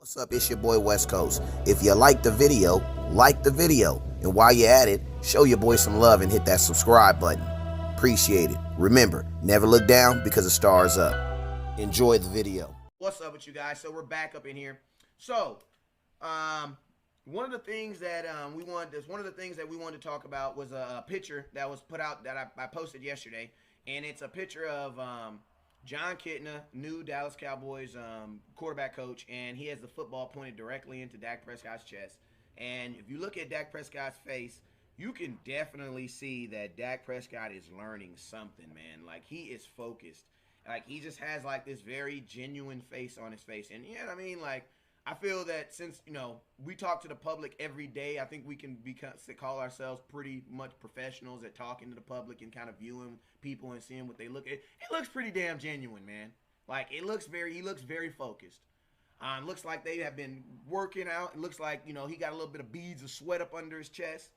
What's up? It's your boy West Coast. If you like the video, like the video. And while you're at it, show your boy some love and hit that subscribe button. Appreciate it. Remember, never look down because the star is up. Enjoy the video. What's up with you guys? So we're back up in here. So, one of the things that one of the things that we wanted to talk about was a picture that was put out that I posted yesterday, and it's a picture of Jon Kitna, new Dallas Cowboys quarterback coach, and he has the football pointed directly into Dak Prescott's chest. And if you look at Dak Prescott's face, you can definitely see that Dak Prescott is learning something, man. Like, he is focused. Like, he just has, like, this very genuine face on his face. And, you know what I mean? Like, I feel that since, we talk to the public every day, I think we can call ourselves pretty much professionals at talking to the public and kind of viewing people and seeing what they look at. It looks pretty damn genuine, man. Like, he looks very focused. Looks like they have been working out. It looks like, he got a little bit of beads of sweat up under his chest.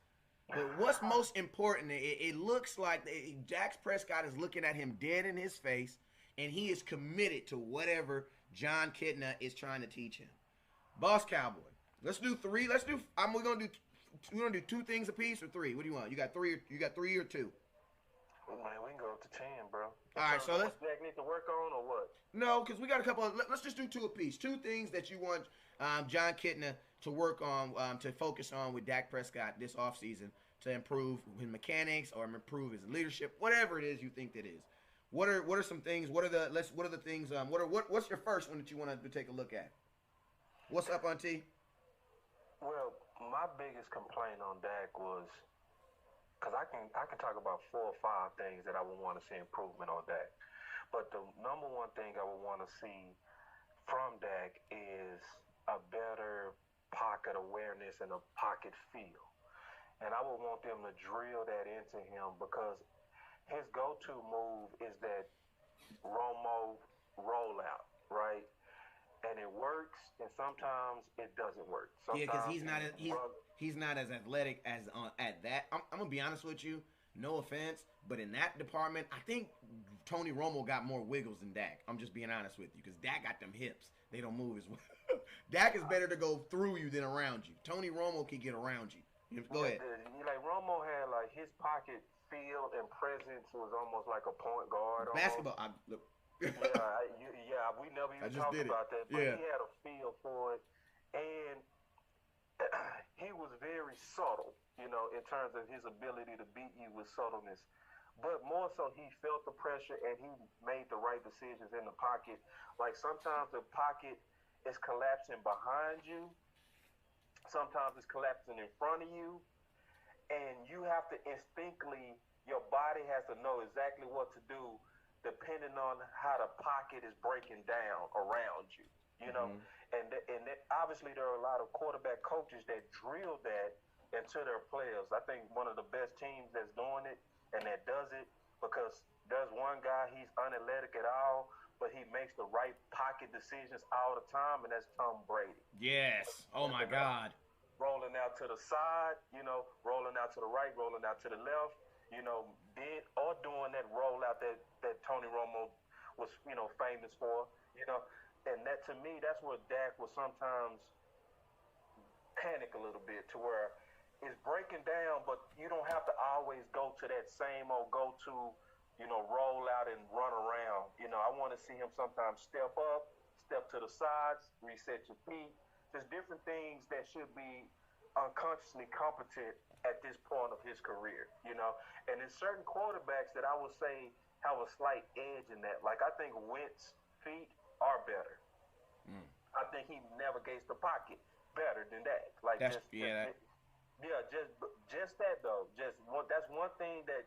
But what's most important, it looks like Dak Prescott is looking at him dead in his face, and he is committed to whatever Jon Kitna is trying to teach him. Boss Cowboy, let's do three. We're gonna do two things apiece or three. What do you want? You got three or two? Man, we can go up to 10, bro. All right, so let's. Dak need to work on or what? No, because we got a couple. Let's just do two apiece. Two things that you want Jon Kitna to work on, to focus on with Dak Prescott this offseason to improve his mechanics or improve his leadership, whatever it is you think that is. What are some things? What's your first one that you want to take a look at? What's up, Auntie? Well, my biggest complaint on Dak was, because I can talk about 4 or 5 things that I would want to see improvement on Dak. But the number one thing I would want to see from Dak is a better pocket awareness and a pocket feel. And I would want them to drill that into him, because his go-to move is that Romo rollout, right? And it works, and sometimes it doesn't work. Yeah, because he's not as athletic as at that. I'm gonna be honest with you. No offense, but in that department, I think Tony Romo got more wiggles than Dak. I'm just being honest with you, because Dak got them hips. They don't move as well. Dak is better to go through you than around you. Tony Romo can get around you. Go ahead. Like, Romo had, like, his pocket feel and presence was almost like a point guard. Basketball. We never even talked about that, but he had a feel for it, and he was very subtle, in terms of his ability to beat you with subtleness. But more so, he felt the pressure and he made the right decisions in the pocket. Like, sometimes the pocket is collapsing behind you, sometimes it's collapsing in front of you, and you have to instinctively, your body has to know exactly what to do depending on how the pocket is breaking down around you, Mm-hmm. And obviously there are a lot of quarterback coaches that drill that into their players. I think one of the best teams that's doing it and that does it, because there's one guy, he's unathletic at all, but he makes the right pocket decisions all the time, and that's Tom Brady. Yes. Oh, my God. Rolling out to the side, rolling out to the right, rolling out to the left. Doing that rollout that Tony Romo was, famous for, and that, to me, that's where Dak will sometimes panic a little bit, to where it's breaking down, but you don't have to always go to that same old go-to, roll out and run around. I want to see him sometimes step up, step to the sides, reset your feet. There's different things that should be unconsciously competent at this point of his career, and there's certain quarterbacks that I would say have a slight edge in that. Like, I think Wentz's feet are better. I think he navigates the pocket better than that. Like, just that though. That's one thing that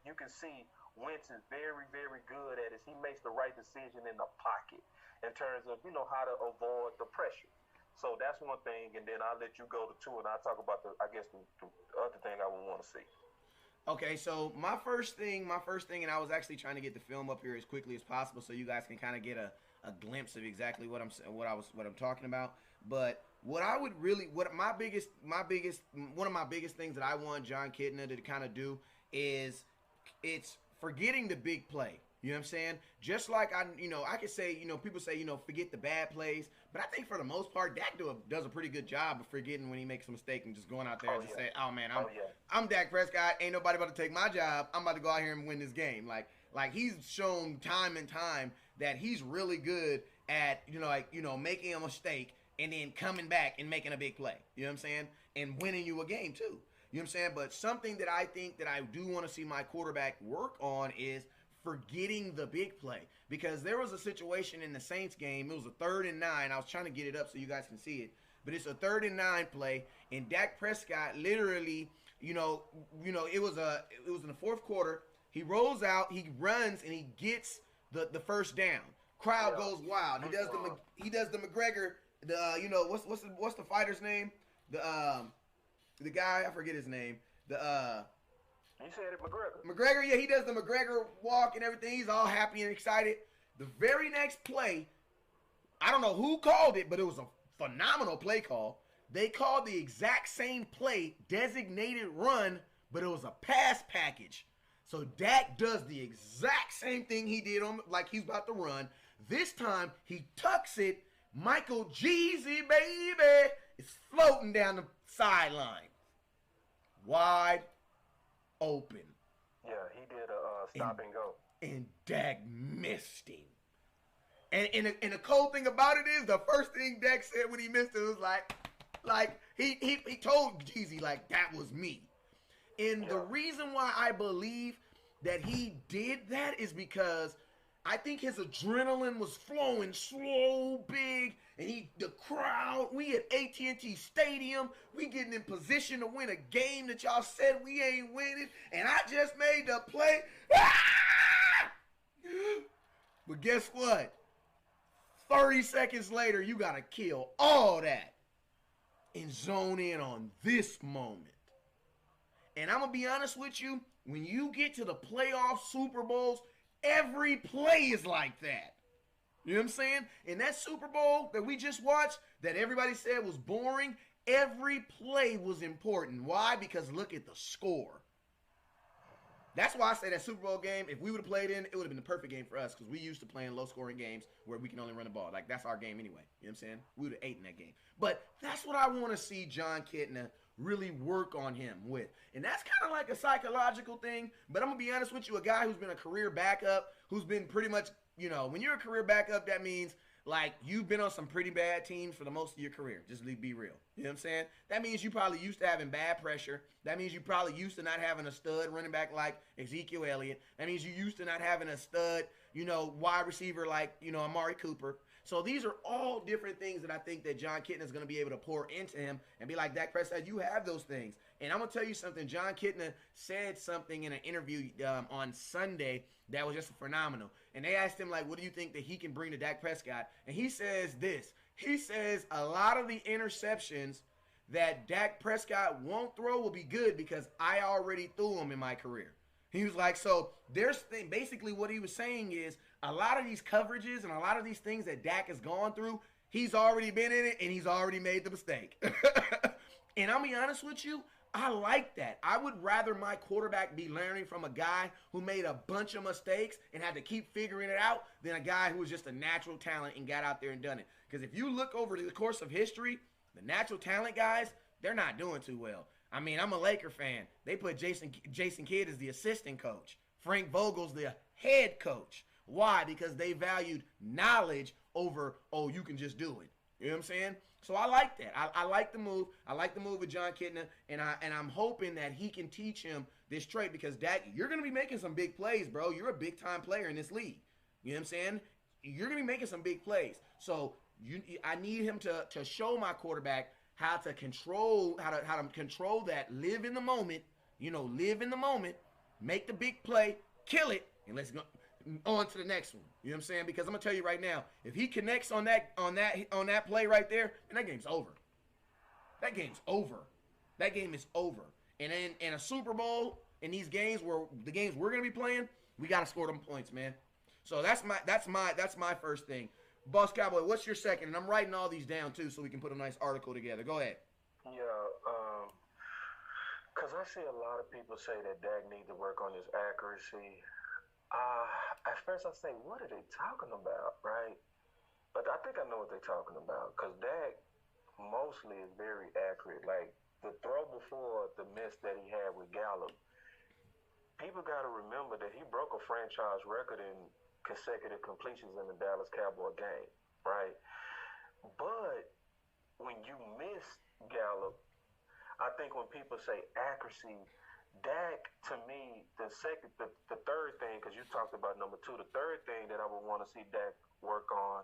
you can see Wentz is very, very good at, is he makes the right decision in the pocket in terms of, how to avoid the pressure. So that's one thing, and then I'll let you go to 2, and I'll talk about the other thing I would want to see. Okay, so my first thing, and I was actually trying to get the film up here as quickly as possible so you guys can kind of get a glimpse of exactly what I'm talking about. But one of my biggest things that I want Jon Kitna to kind of do is it's forgetting the big play. You know what I'm saying? Just like I could say, people say, forget the bad plays, but I think for the most part, Dak does a pretty good job of forgetting when he makes a mistake and just going out there and just say, "Oh man, I'm Dak Prescott. Ain't nobody about to take my job. I'm about to go out here and win this game." Like he's shown time and time that he's really good at making a mistake and then coming back and making a big play. You know what I'm saying? And winning you a game too. You know what I'm saying? But something that I think that I do want to see my quarterback work on is forgetting the big play, because there was a situation in the Saints game. It was a 3rd and 9. I was trying to get it up so you guys can see it, but it's a 3rd and 9 play, and Dak Prescott literally, it was in the 4th quarter. He rolls out, he runs, and he gets the first down. Crowd goes wild. He does the McGregor. What's the fighter's name? The guy, I forget his name. You said it, McGregor. McGregor, yeah, he does the McGregor walk and everything. He's all happy and excited. The very next play, I don't know who called it, but it was a phenomenal play call. They called the exact same play, designated run, but it was a pass package. So Dak does the exact same thing he did like he's about to run. This time, he tucks it. Michael Jeezy, baby, is floating down the sideline. Wide open. Yeah, he did a stop and go. And Dak missed him. And the cold thing about it is, the first thing Dak said when he missed it was like he told Jeezy, like, that was me. And the reason why I believe that he did that is because I think his adrenaline was flowing so big, and the crowd, we at AT&T Stadium, we getting in position to win a game that y'all said we ain't winning, and I just made the play. Ah! But guess what? 30 seconds later, you got to kill all that and zone in on this moment. And I'm going to be honest with you, when you get to the playoff Super Bowls, every play is like that. You know what I'm saying? In that Super Bowl that we just watched, that everybody said was boring, every play was important. Why? Because look at the score. That's why I say that Super Bowl game, if we would have played in, it would have been the perfect game for us, because we used to playing low-scoring games where we can only run the ball. Like, that's our game anyway. You know what I'm saying? We would have ate in that game. But that's what I want to see Jon Kitna really work on him with. And that's kind of like a psychological thing, but I'm going to be honest with you, a guy who's been a career backup, who's been pretty much, when you're a career backup, that means, like, you've been on some pretty bad teams for the most of your career. Just be real. You know what I'm saying? That means you probably used to having bad pressure. That means you probably used to not having a stud running back like Ezekiel Elliott. That means you used to not having a stud, wide receiver like, Amari Cooper. So these are all different things that I think that Jon Kitna is going to be able to pour into him and be like, Dak Prescott, you have those things. And I'm going to tell you something. Jon Kitna said something in an interview on Sunday that was just phenomenal. And they asked him, like, what do you think that he can bring to Dak Prescott? And he says this. He says a lot of the interceptions that Dak Prescott won't throw will be good because I already threw them in my career. He was like, so basically what he was saying is a lot of these coverages and a lot of these things that Dak has gone through, he's already been in it and he's already made the mistake. And I'll be honest with you, I like that. I would rather my quarterback be learning from a guy who made a bunch of mistakes and had to keep figuring it out than a guy who was just a natural talent and got out there and done it. Because if you look over the course of history, the natural talent guys, they're not doing too well. I mean, I'm a Laker fan. They put Jason Kidd as the assistant coach. Frank Vogel's the head coach. Why? Because they valued knowledge over, oh, you can just do it. You know what I'm saying? So I like that. I like the move. I like the move with Jon Kitna, and I'm hoping that he can teach him this trait, because Dak, you're going to be making some big plays, bro. You're a big-time player in this league. You know what I'm saying? You're going to be making some big plays. So I need him to show my quarterback how to control that, live in the moment, live in the moment, make the big play, kill it, and let's go on to the next one. You know what I'm saying? Because I'm gonna tell you right now, if he connects on that play right there, then that game's over. That game's over. That game is over. And in a Super Bowl, in these games the games we're gonna be playing, we gotta score them points, man. So that's my first thing. Boss Cowboy, what's your second? And I'm writing all these down too, so we can put a nice article together. Go ahead. Yeah, because I see a lot of people say that Dak needs to work on his accuracy. At first I say, what are they talking about, right? But I think I know what they're talking about because Dak mostly is very accurate. Like the throw before the miss that he had with Gallup, people got to remember that he broke a franchise record in consecutive completions in the Dallas Cowboy game, right? But when you miss Gallup, I think when people say accuracy, Dak, to me, the third thing, because you talked about number two, the third thing that I would want to see Dak work on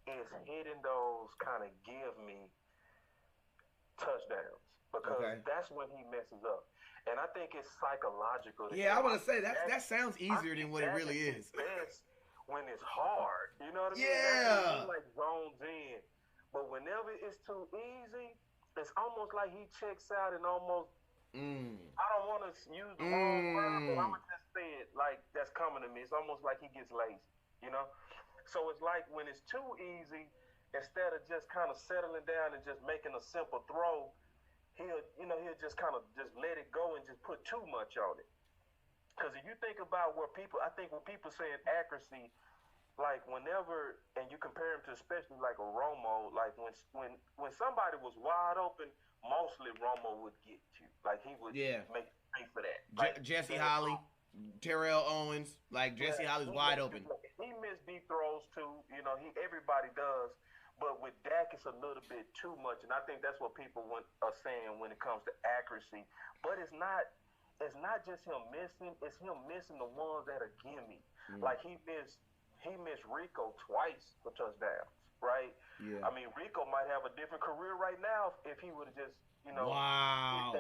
is hitting those kind of give me touchdowns because that's when he messes up. And I think it's psychological. Yeah, I want to say that sounds easier than what it really is. Best when it's hard, you know what I mean? Yeah. He like zones in, but whenever it's too easy, it's almost like he checks out and almost. I don't want to use the wrong word, but I'm gonna just say it like that's coming to me. It's almost like he gets lazy, you know. So it's like when it's too easy, instead of just kind of settling down and just making a simple throw, he'll just kind of just let it go and just put too much on it. Because if you think about when people saying accuracy, like whenever, and you compare him to especially like a Romo, like when somebody was wide open, mostly Romo would get you. Like he would make pay for that. Like, Jesse Holly, Terrell Owens, like Jesse Holly's wide open. He missed deep throws too. You know, everybody does. But with Dak, it's a little bit too much, and I think that's what people are saying when it comes to accuracy. But it's not just him missing; it's him missing the ones that are gimme. Like he missed Rico twice for touchdowns, right? Yeah. I mean, Rico might have a different career right now if he would have just, wow,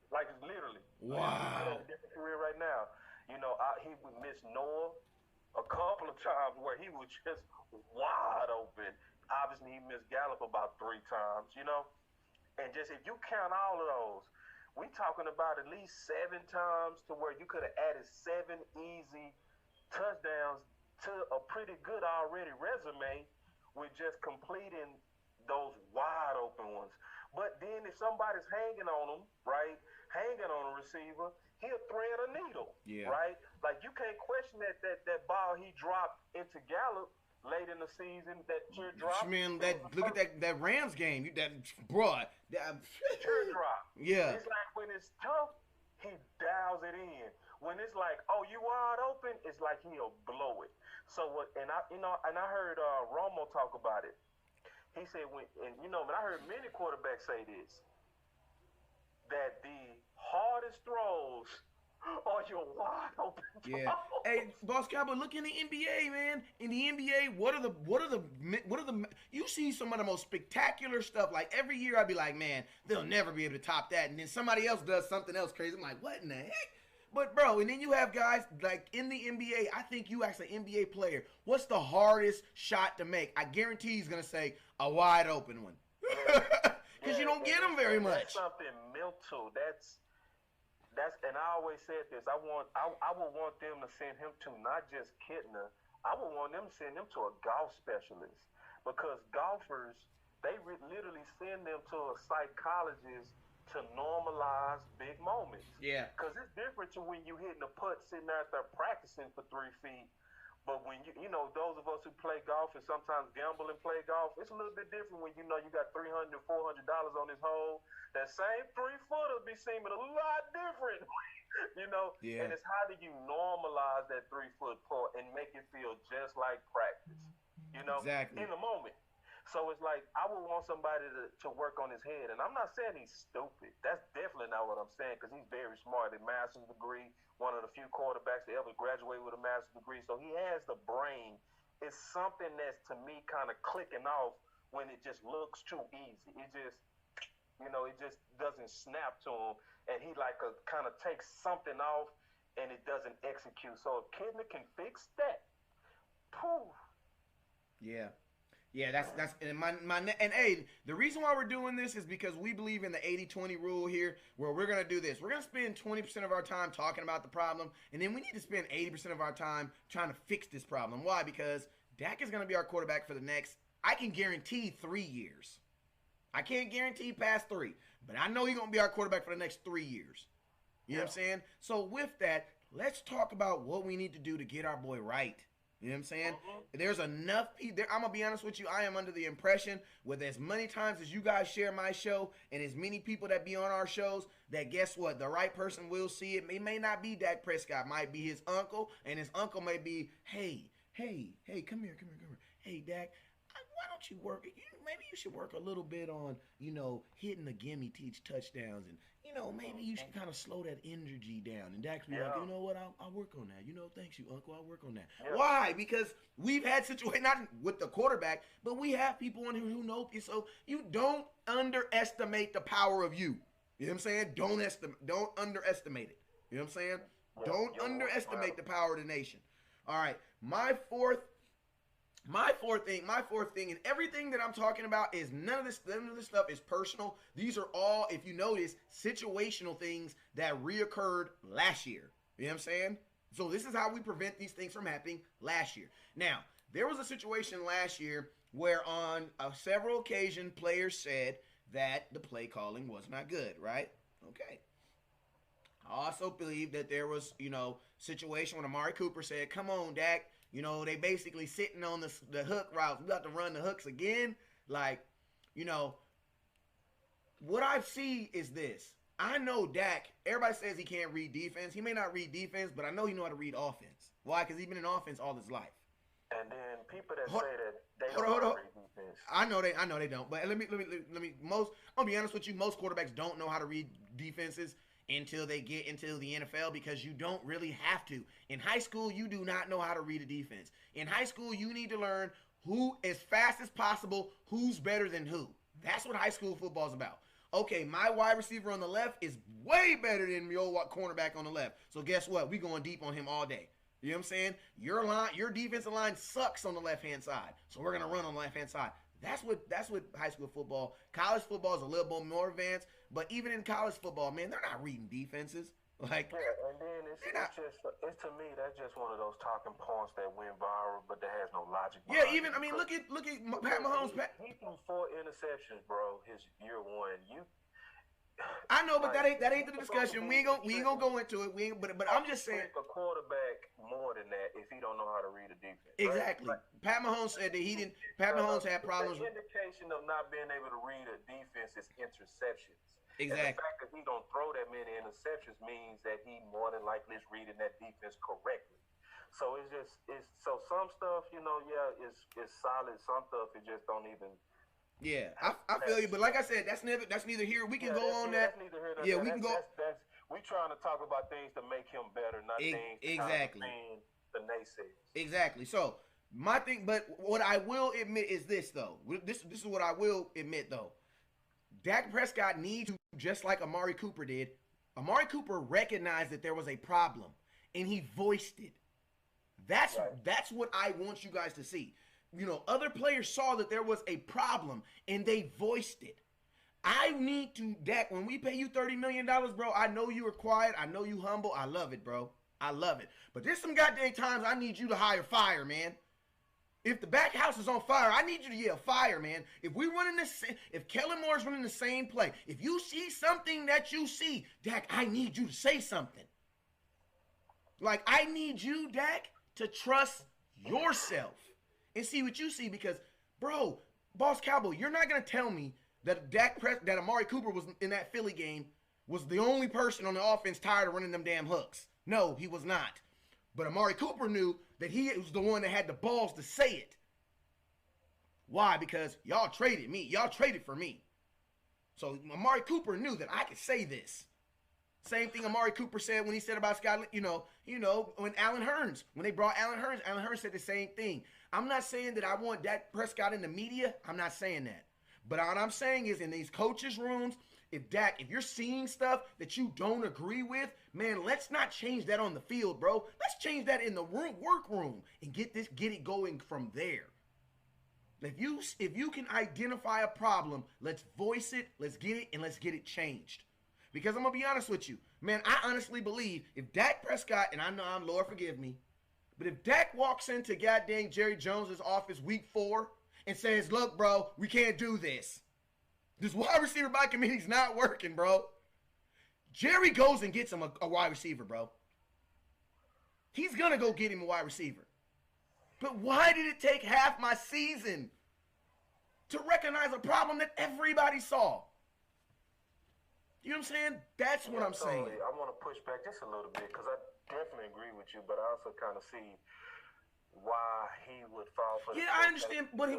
like literally, wow, he has a different career right now. You know, he would miss Noah a couple of times where he was just wide open. Obviously, he missed Gallup about 3 times, you know. And just if you count all of those, we talking about at least 7 times to where you could have added 7 easy touchdowns to a pretty good already resume with just completing those wide open ones. But then if somebody's hanging on them, right, hanging on a receiver, he'll thread a needle, right? Like you can't question that ball he dropped into Gallup late in the season, that teardrop. Man, look at that Rams game. Teardrop. Yeah. It's like when it's tough, he dials it in. When it's like, oh, you wide open, it's like he'll blow it. So and I heard Romo talk about it. He said but I heard many quarterbacks say this, that the hardest throws are your wide open throws. Yeah. Hey, Boss Cowboy, look in the NBA, man. In the NBA, what are the you see some of the most spectacular stuff. Like every year I'd be like, man, they'll never be able to top that. And then somebody else does something else crazy. I'm like, what in the heck? But bro, and then you have guys like in the NBA, I think you ask an NBA player, what's the hardest shot to make? I guarantee he's gonna say a wide open one. Because you don't get them very much. That's something mental. That's and I always said this. I would want them to send him to not just Kitna. I would want them to send him to a golf specialist, because golfers, they literally send them to a psychologist to normalize big moments. Yeah. Because it's different to when you hitting a putt sitting out there practicing for 3 feet. But when those of us who play golf and sometimes gamble and play golf, it's a little bit different when you got $300, $400 on this hole. That same 3-footer be seeming a lot different, Yeah. And it's how do you normalize that 3-foot putt and make it feel just like practice, Exactly. in the moment. So it's like I would want somebody to work on his head, and I'm not saying he's stupid. That's definitely not what I'm saying, because he's very smart. A master's degree, one of the few quarterbacks to ever graduate with a master's degree. So he has the brain. It's something that's, to me, kind of clicking off when it just looks too easy. It just, it just doesn't snap to him, and he kind of takes something off, and it doesn't execute. So if Kitna can fix that, poof. Yeah. Yeah, that's and hey, the reason why we're doing this is because we believe in the 80-20 rule here, where we're going to do this. We're going to spend 20% of our time talking about the problem, and then we need to spend 80% of our time trying to fix this problem. Why? Because Dak is going to be our quarterback for the next, I can guarantee 3 years. I can't guarantee past 3, but I know he's going to be our quarterback for the next 3 years. You know what I'm saying? So with that, let's talk about what we need to do to get our boy right. You know what I'm saying? There's enough people. I'm going to be honest with you. I am under the impression with as many times as you guys share my show and as many people that be on our shows, that guess what? The right person will see it. It may not be Dak Prescott. It might be his uncle. And his uncle may be, hey, come here. Hey, Dak, why don't you work? Maybe you should work a little bit on, hitting the gimme teach touchdowns. And, maybe you should kind of slow that energy down. And Dax be like, you know what? I'll work on that. Thanks you, uncle. I'll work on that. Yeah. Why? Because we've had situations, not with the quarterback, but we have people on here who know. So you don't underestimate the power of you. You know what I'm saying? Don't underestimate it. You know what I'm saying? Yeah, don't underestimate the power of the nation. All right. My fourth thing, and everything that I'm talking about is none of this stuff is personal. These are all, if you notice, situational things that reoccurred last year. You know what I'm saying? So this is how we prevent these things from happening last year. Now, there was a situation last year where on several occasions players said that the play calling was not good, right? Okay. I also believe that there was, situation when Amari Cooper said, come on, Dak. They basically sitting on the hook routes. We got to run the hooks again. Like, what I see is this. I know Dak, everybody says he can't read defense. He may not read defense, but I know he know how to read offense. Why? Because he's been in offense all his life. And then people that say that they don't read defense. I know they don't. But let me I'm gonna be honest with you, most quarterbacks don't know how to read defenses until they get into the NFL, because you don't really have to. In high school, you do not know how to read a defense. In high school, you need to learn who, as fast as possible, who's better than who. That's what high school football is about. Okay, my wide receiver on the left is way better than your cornerback on the left. So guess what? We going deep on him all day. You know what I'm saying? Your defensive line sucks on the left-hand side. So we're going to run on the left-hand side. That's what high school football. College football is a little bit more advanced, but even in college football, man, they're not reading defenses. Like, yeah, and then it's to me, that's just one of those talking points that went viral, but that has no logic. Yeah, even look at Pat Mahomes. He threw 4 interceptions, bro. His year one. I know, but that ain't the discussion. We ain't gonna go into it. But I'm just saying, a quarterback more than that if he don't know how to read a defense. Exactly. Right? Pat Mahomes said that he didn't. Pat Mahomes had problems. The indication of not being able to read a defense is interceptions. Exactly. And the fact that he don't throw that many interceptions means that he more than likely is reading that defense correctly. So so some stuff, it's solid. Some stuff it just don't even. Yeah, I feel you, but like I said, that's neither here. We can go on that. That's neither here nor yeah, there. We can go. We trying to talk about things to make him better, not things exactly. The naysayers. Exactly. So my thing, but what I will admit is this though. This is what I will admit though. Dak Prescott needs to, just like Amari Cooper did. Amari Cooper recognized that there was a problem, and he voiced it. That's what I want you guys to see. Other players saw that there was a problem, and they voiced it. I need to, Dak, when we pay you $30 million, bro, I know you are quiet. I know you humble. I love it, bro. I love it. But there's some goddamn times I need you to hire fire, man. If the back house is on fire, I need you to yell fire, man. If Kellen Moore's running the same play, if you see something that you see, Dak, I need you to say something. Like, I need you, Dak, to trust yourself and see what you see, because, bro, Boss Cowboy, you're not going to tell me that that Amari Cooper was in that Philly game was the only person on the offense tired of running them damn hooks. No, he was not. But Amari Cooper knew that he was the one that had the balls to say it. Why? Because y'all traded me. Y'all traded for me. So Amari Cooper knew that I could say this. Same thing Amari Cooper said when he said about Scott, when Allen Hurns, when they brought Allen Hurns said the same thing. I'm not saying that I want Dak Prescott in the media. I'm not saying that. But what I'm saying is, in these coaches' rooms, if you're seeing stuff that you don't agree with, man, let's not change that on the field, bro. Let's change that in the workroom and get it going from there. If you can identify a problem, let's voice it, let's get it, and let's get it changed. Because I'm going to be honest with you, man, I honestly believe if Dak Prescott, and I know Lord forgive me, but if Dak walks into goddamn Jerry Jones' office week 4 and says, look, bro, we can't do this. This wide receiver by committee's not working, bro. Jerry goes and gets him a wide receiver, bro. he's going to go get him a wide receiver. But why did it take half my season to recognize a problem that everybody saw? You know what I'm saying? That's what I'm saying. I want to push back just a little bit because I definitely agree with you, but I also kind of see why he would fall for. Yeah, I understand, but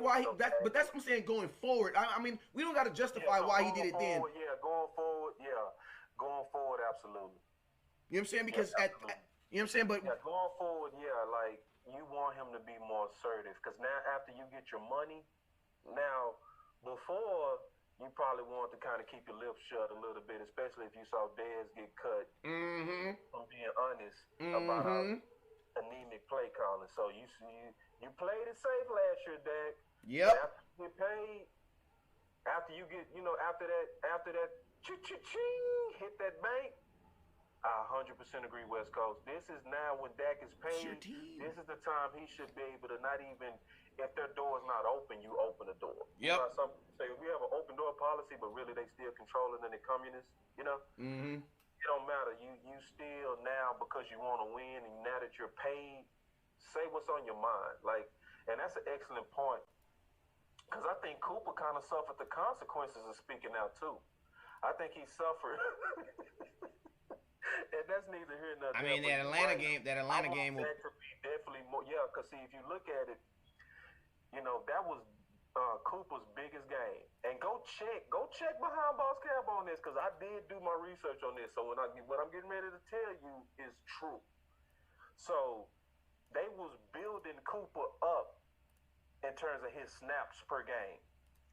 that's what I'm saying. Going forward, I mean, we don't got to justify why he did it then. Going forward, absolutely. You know what I'm saying? Because you know what I'm saying, but going forward, like you want him to be more assertive because now after you get your money, now before. You probably want to kind of keep your lips shut a little bit, especially if you saw Dez get cut. I'm being honest about anemic play calling. So you played it safe last year, Dak. Yep. After you get paid, after you get, after that, hit that bank. I 100% agree, West Coast. This is now when Dak is paid. This is the time he should be able to not even, if their door is not open, you open the door. Yep. Some say we have an open door policy, but really they still controlling and they communists. It don't matter. You still now because you want to win and now that you're paid, say what's on your mind. And that's an excellent point because I think Cooper kind of suffered the consequences of speaking out too. I think he suffered. And that's neither here nor there. I mean, that Atlanta game was definitely more. Yeah, because see, if you look at it, that was Cooper's biggest game. And go check behind Boss Cap on this because I did do my research on this. So what I'm getting ready to tell you is true. So they was building Cooper up in terms of his snaps per game,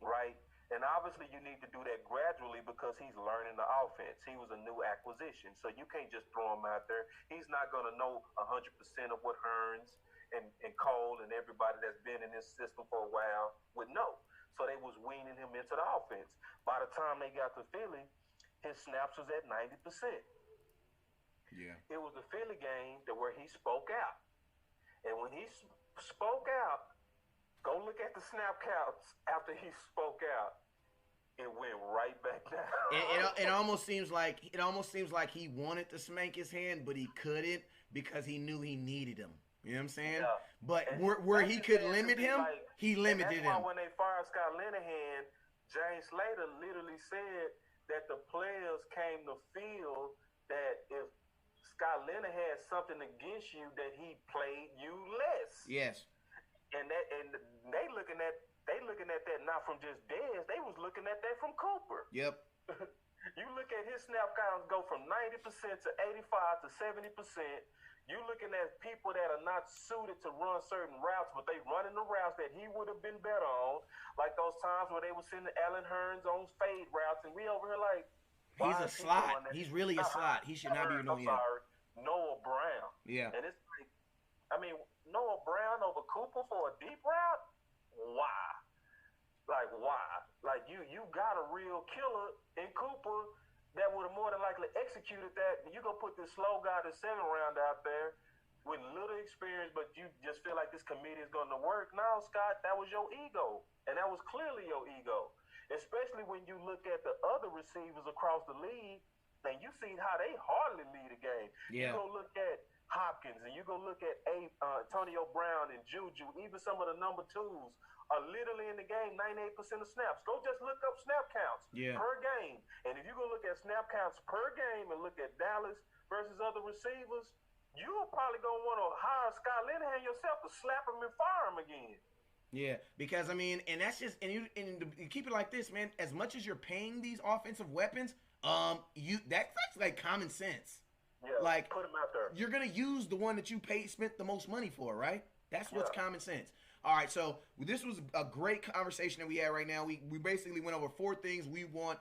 right? And obviously you need to do that gradually because he's learning the offense. He was a new acquisition. So you can't just throw him out there. He's not going to know 100% of what Hearns and Cole and everybody that's been in this system for a while would know. So they was weaning him into the offense. By the time they got to Philly, his snaps was at 90%. Yeah. It was the Philly game where he spoke out. And when he spoke out, go look at the snap counts after he spoke out. It went right back down. It almost seems like he wanted to smack his hand, but he couldn't because he knew he needed him. You know what I'm saying? Yeah. But where he could limit him, he limited him. That's why when they fired Scott Linehan, James Slater literally said that the players came to feel that if Scott Linehan had something against you, that he played you less. Yes. And they looking at that not from just Dez, they was looking at that from Cooper. Yep. You look at his snap counts go from 90% to 85 to 70%. You looking at people that are not suited to run certain routes, but they running the routes that he would have been better on, like those times where they were sending Allen Hearns on fade routes, and we over here like, he's a slot. He's really a slot. He should not be doing that. Noah Brown. Yeah. And it's like, I mean, Noah Brown over Cooper for a deep route? Why? Like, why? Like, you got a real killer in Cooper that would have more than likely executed that. And you going to put this slow guy, the 7th round out there with little experience, but you just feel like this committee is going to work. No, Scott, that was your ego. And that was clearly your ego. Especially when you look at the other receivers across the league, and you see how they hardly lead a game. Yeah. You go look at Hopkins, and you go look at Antonio Brown and Juju, even some of the number 2s are literally in the game 98% of snaps. Go just look up snap counts per game. And if you go look at snap counts per game and look at Dallas versus other receivers, you're probably going to want to hire Scott Linehan yourself to slap him and fire him again. Yeah, because, I mean, and that's just, and you keep it like this, man. As much as you're paying these offensive weapons, that's like common sense. Yeah, like, put him out there. You're going to use the one that you spent the most money for, right? That's what's common sense. All right, so this was a great conversation that we had right now. We basically went over 4 things we want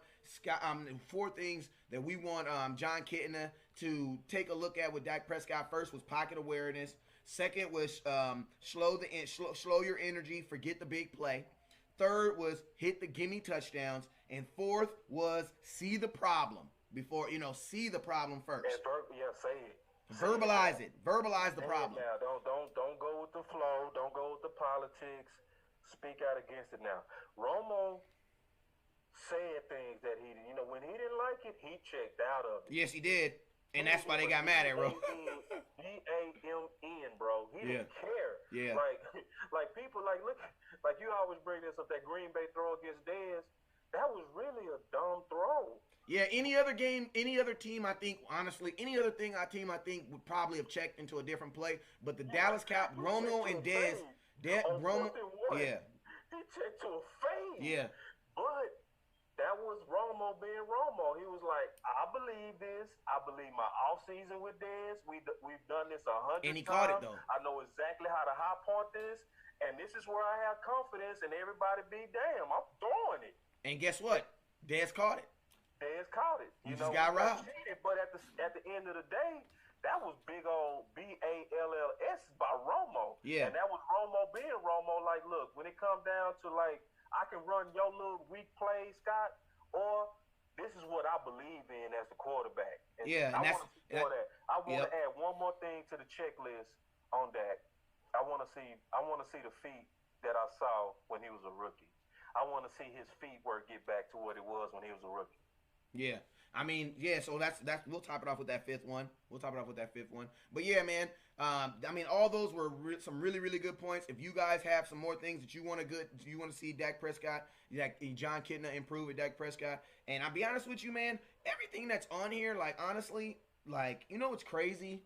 Jon Kitna to take a look at with Dak Prescott. First was pocket awareness. Second was slow your energy, forget the big play. Third was hit the gimme touchdowns, and fourth was see the problem before see the problem first. Say it. Verbalize it. Verbalize the problem. Now, don't go with the flow. Don't go with the politics. Speak out against it now. Romo said things that when he didn't like it, he checked out of it. Yes, he did. And that's why they got mad at bro. D-A-M-N, bro. He didn't care. Yeah. Like people look, like you always bring this up, that Green Bay throw against Dez. That was really a dumb throw. Yeah, any other game, any other team, I think, honestly, any other team I think would probably have checked into a different play. But the Dallas Cowboys, Romo and Dez, Romo, yeah. He checked to a fade. Yeah. But that was Romo being Romo. He was like, I believe this. I believe my offseason with Dez. We've done this 100 times. And he caught it, though. I know exactly how to high point this. And this is where I have confidence. And everybody be damn, I'm throwing it. And guess what? Dez caught it. Dez caught it. You just got robbed. But at the end of the day, that was big old BALLS by Romo. Yeah. And that was Romo being Romo. Like, look, when it comes down to, like, I can run your little weak play, Scott, or this is what I believe in as the quarterback. And I want to add one more thing to the checklist on that. I want to see the feet that I saw when he was a rookie. I want to see his feet work get back to what it was when he was a rookie. Yeah. I mean, yeah, so that's we'll top it off with that fifth one. But yeah, man, I mean, all those were some really, really good points. If you guys have some more things that you want to see Dak Prescott, Jon Kitna improve with Dak Prescott, and I'll be honest with you, man, everything that's on here, like, honestly, like, you know what's crazy?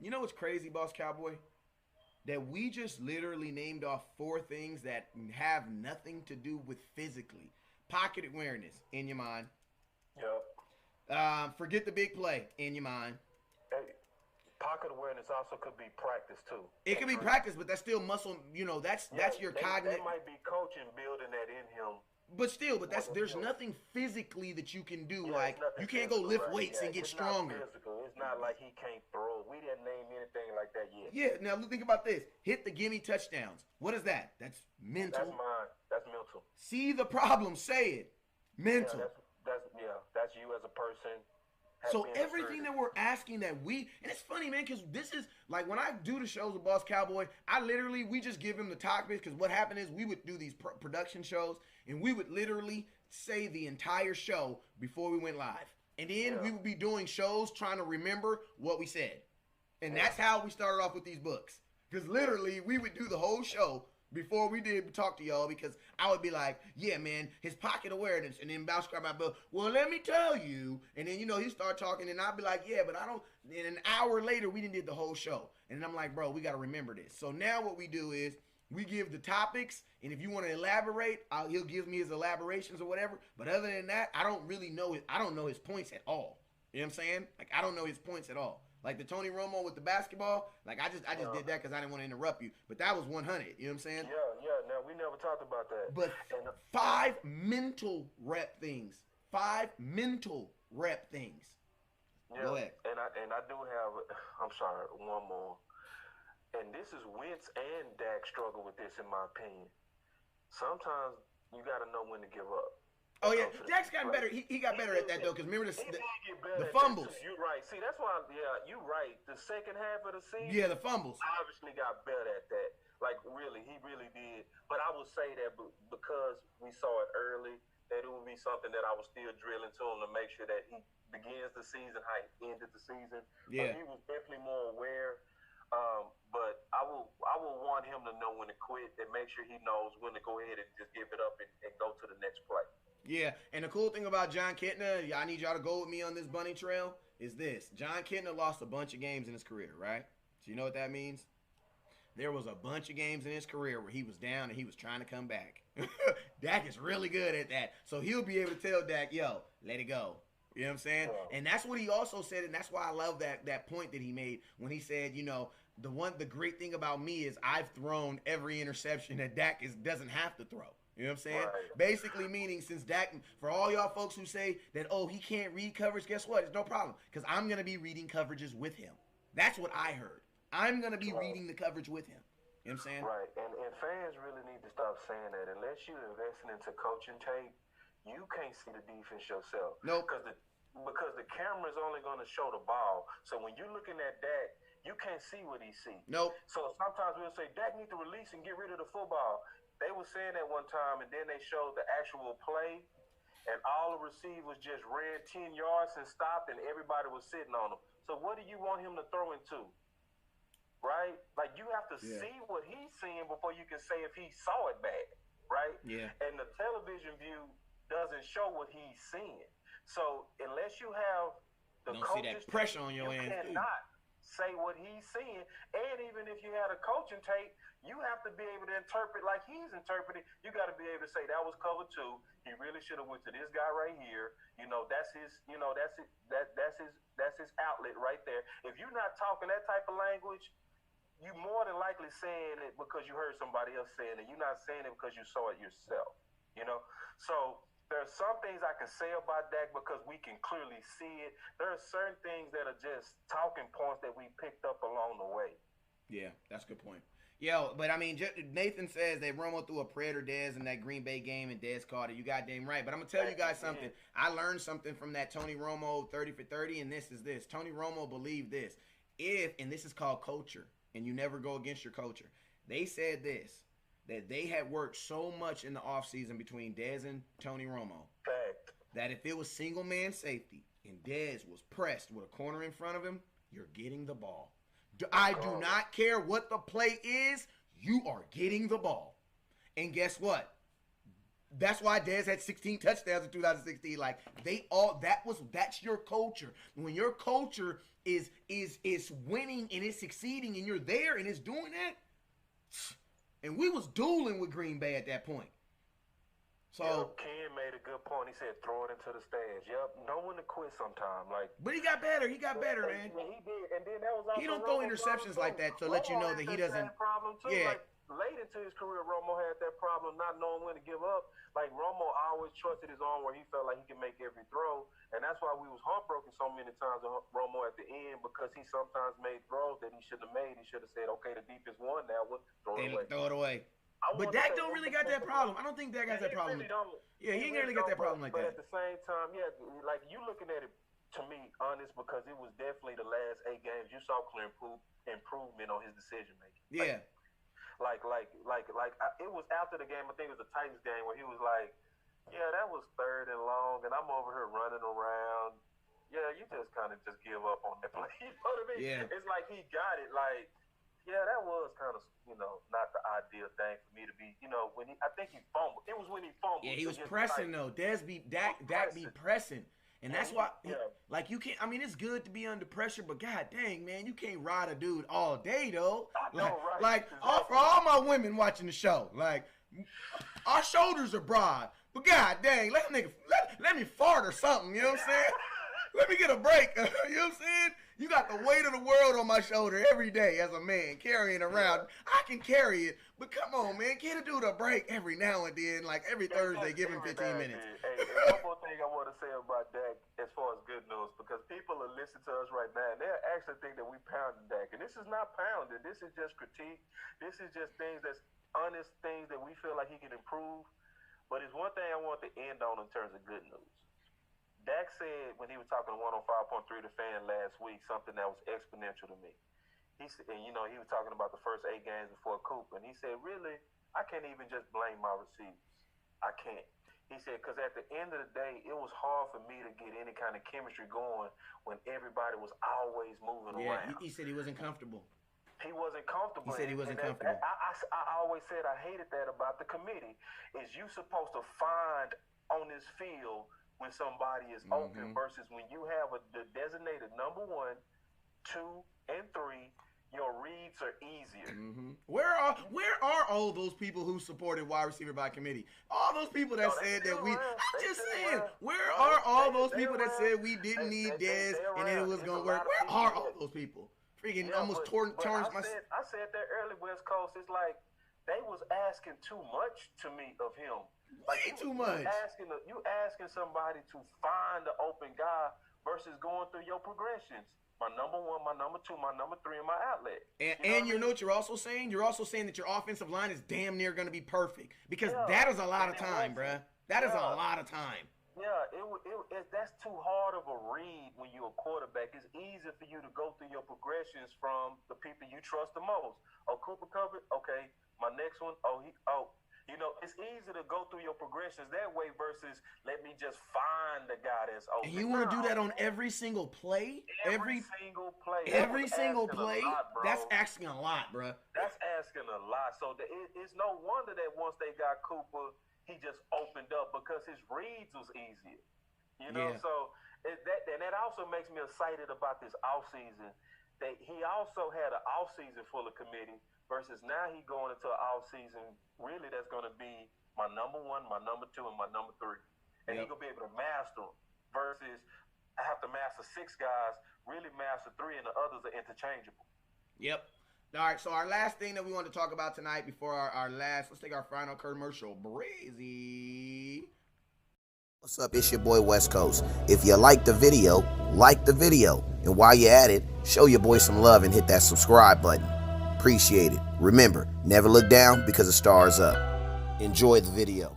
Boss Cowboy? That we just literally named off 4 things that have nothing to do with physically. Pocket awareness, in your mind. Yep. Forget the big play, in your mind. Hey, pocket awareness also could be practice too. It can be practice, but that's still muscle. You know, that's your cognitive. They might be coaching, building that in him. But there's nothing physically that you can do. Like, you can't go lift weights and get stronger. It's not like he can't throw. We didn't name anything like that yet. Yeah. Now think about this: hit the gimme touchdowns. What is that? That's mental. That's mine. That's mental. See the problem. Say it. Mental. That's you as a person. So everything that we're asking and it's funny, man, because this is, like, when I do the shows with Boss Cowboy, we just give him the topics, because what happened is we would do these production shows, and we would literally say the entire show before we went live. And then we would be doing shows trying to remember what we said. And that's how we started off with these books. Because literally, we would do the whole show before we did talk to y'all, because I would be like, yeah, man, his pocket awareness. And then Boss Cowboy, well, let me tell you. And then, he'd start talking, and I'd be like, yeah, but I don't. And an hour later, we did the whole show. And I'm like, bro, we got to remember this. So now what we do is we give the topics, and if you want to elaborate, he'll give me his elaborations or whatever. But other than that, I don't really know I don't know his points at all. You know what I'm saying? Like, I don't know his points at all. Like the Tony Romo with the basketball, like I just did that because I didn't want to interrupt you. But that was 100. You know what I'm saying? Yeah. No, we never talked about that. But 5 mental rep things. 5 mental rep things. Yeah. Go ahead. And I do have. I'm sorry. One more. And this is Wentz and Dak struggle with this, in my opinion. Sometimes you got to know when to give up. Oh, yeah. Dak's gotten better. He got better at that, though, because remember the fumbles. You're right. See, that's why, you're right. The second half of the season. Yeah, the fumbles. Obviously got better at that. Like, really, he really did. But I would say that because we saw it early, that it would be something that I was still drilling to him to make sure that he begins the season how he ended the season. Yeah. But he was definitely more aware. But I will want him to know when to quit and make sure he knows when to go ahead and just give it up and go to the next play. Yeah, and the cool thing about Jon Kitna, I need y'all to go with me on this bunny trail, is this. Jon Kitna lost a bunch of games in his career, right? So you know what that means? There was a bunch of games in his career where he was down and he was trying to come back. Dak is really good at that. So he'll be able to tell Dak, yo, let it go. You know what I'm saying? Yeah. And that's what he also said, and that's why I love that point that he made when he said, the great thing about me is I've thrown every interception that Dak doesn't have to throw. You know what I'm saying? Right. Basically meaning since Dak, for all y'all folks who say that, he can't read coverage, guess what? It's no problem. Because I'm going to be reading coverages with him. That's what I heard. I'm going to be reading the coverage with him. You know what I'm saying? Right. And fans really need to stop saying that. Unless you're investing into coaching tape, you can't see the defense yourself. Nope. Because the camera's only going to show the ball. So when you're looking at Dak, you can't see what he sees. Nope. So sometimes we'll say, Dak need to release and get rid of the football. They were saying that one time, and then they showed the actual play, and all the receivers just ran 10 yards and stopped, and everybody was sitting on him. So what do you want him to throw into? Right? Like, you have to see what he's seeing before you can say if he saw it bad, right? Yeah. And the television view doesn't show what he's seeing. So unless you have the don't see that pressure on your you hands, cannot say what he's seeing. And even if you had a coaching tape, you have to be able to interpret like he's interpreting. You got to be able to say that was cover 2. He really should have went to this guy right here. You know, that's his. You know, that's it. That's his outlet right there. If you're not talking that type of language, you more than likely saying it because you heard somebody else saying it. You're not saying it because you saw it yourself. You know, so there are some things I can say about Dak because we can clearly see it. There are certain things that are just talking points that we picked up along the way. Yeah, that's a good point. Yo, but I mean, Nathan says that Romo threw a prayer to Dez in that Green Bay game, and Dez caught it. You goddamn right. But I'm going to tell you guys something. I learned something from that Tony Romo 30 for 30, and this is this. Tony Romo believed this. And this is called culture, and you never go against your culture. They said this, that they had worked so much in the offseason between Dez and Tony Romo that if it was single man safety and Dez was pressed with a corner in front of him, you're getting the ball. I do not care what the play is. You are getting the ball. And guess what? That's why Dez had 16 touchdowns in 2016. Like, that's your culture. When your culture is winning and it's succeeding and you're there and it's doing that. And we was dueling with Green Bay at that point. So Ken made a good point. He said, "Throw it into the stands." Yep, know when to quit sometime. Like, but he got better. He got better, man. He did, and then that was also he don't throw interceptions like that to let you know that he doesn't. Problem too. Yeah. Like, late into his career, Romo had that problem, not knowing when to give up. Like, Romo always trusted his arm where he felt like he could make every throw, and that's why we was heartbroken so many times with Romo at the end, because he sometimes made throws that he shouldn't have made. He should have said, "Okay, the deepest one now, throw it away." Throw it away. But Dak don't really got that problem. I don't think Dak has that problem. Yeah, he ain't really got that problem like that. But at the same time, yeah, like, you looking at it, to me, honest, because it was definitely the last 8 games. You saw clear improvement on his decision making. Yeah. It was after the game. I think it was the Titans game where he was like, "Yeah, that was 3rd and long, and I'm over here running around." Yeah, you just kind of just give up on that play. You know what I mean? Yeah. It's like he got it. Like, yeah, that was kind of, not the ideal thing for me to be. I think he fumbled. It was when he fumbled. Yeah, he was pressing though. Dak be pressing. And that's why, like, you can't, I mean, it's good to be under pressure, but god dang, man, you can't ride a dude all day, though. I know, right? Like, for all my women watching the show, like, our shoulders are broad, but god dang, let me fart or something, you know what I'm saying? Let me get a break, you know what I'm saying? You got the weight of the world on my shoulder every day as a man, carrying around. I can carry it, but come on, man, get a dude a break every now and then, like every Thursday, give him 15 minutes. Hey, one more thing I want to say about Dak as far as good news, because people are listening to us right now, and they actually think that we pounding Dak, and this is not pounding. This is just critique. This is just things that's honest things that we feel like he can improve. But it's one thing I want to end on in terms of good news. Dak said when he was talking to 105.3 The Fan last week something that was exponential to me. He said, and he was talking about the first 8 games before Cooper, and he said, really, I can't even just blame my receivers. I can't. He said, because at the end of the day, it was hard for me to get any kind of chemistry going when everybody was always moving around. He said he wasn't comfortable. He wasn't comfortable. He said he wasn't comfortable. I always said I hated that about the committee, is you supposed to find on this field when somebody is open versus when you have the designated number 1, 2, and 3, your reads are easier. Where are all those people who supported wide receiver by committee? All those people that said that we. I'm just saying, where are all those people that said we didn't need Dez and then it was gonna work? Where are all those people? Freaking almost torn my. I said that early, West Coast. It's like they was asking too much to me of him. Way too much. You asking somebody to find the open guy versus going through your progressions. My number 1, my number 2, my number 3, and my outlet. And you know what you're also saying? You're also saying that your offensive line is damn near going to be perfect. Because that is a lot of time, bruh. That is a lot of time. Yeah, that's too hard of a read when you're a quarterback. It's easier for you to go through your progressions from the people you trust the most. Oh, Cooper covered? Okay. My next one, You know, it's easy to go through your progressions that way versus let me just find the guy that's open. And you want to do that on every single play? Every single play. Every single play? Lot, that's asking a lot, bro. That's asking a lot. So it's no wonder that once they got Cooper, he just opened up because his reads was easier. You know, so that also makes me excited about this offseason. That he also had an offseason full of committee versus now he going into an offseason, really that's going to be my number 1, my number 2, and my number 3. And he's going to be able to master them versus I have to master 6 guys, really master 3, and the others are interchangeable. Yep. All right, so our last thing that we want to talk about tonight before our last, let's take our final commercial. Breezy. What's up? It's your boy West Coast. If you like the video, like the video. And while you're at it, show your boy some love and hit that subscribe button. Appreciate it. Remember, never look down because the star is up. Enjoy the video.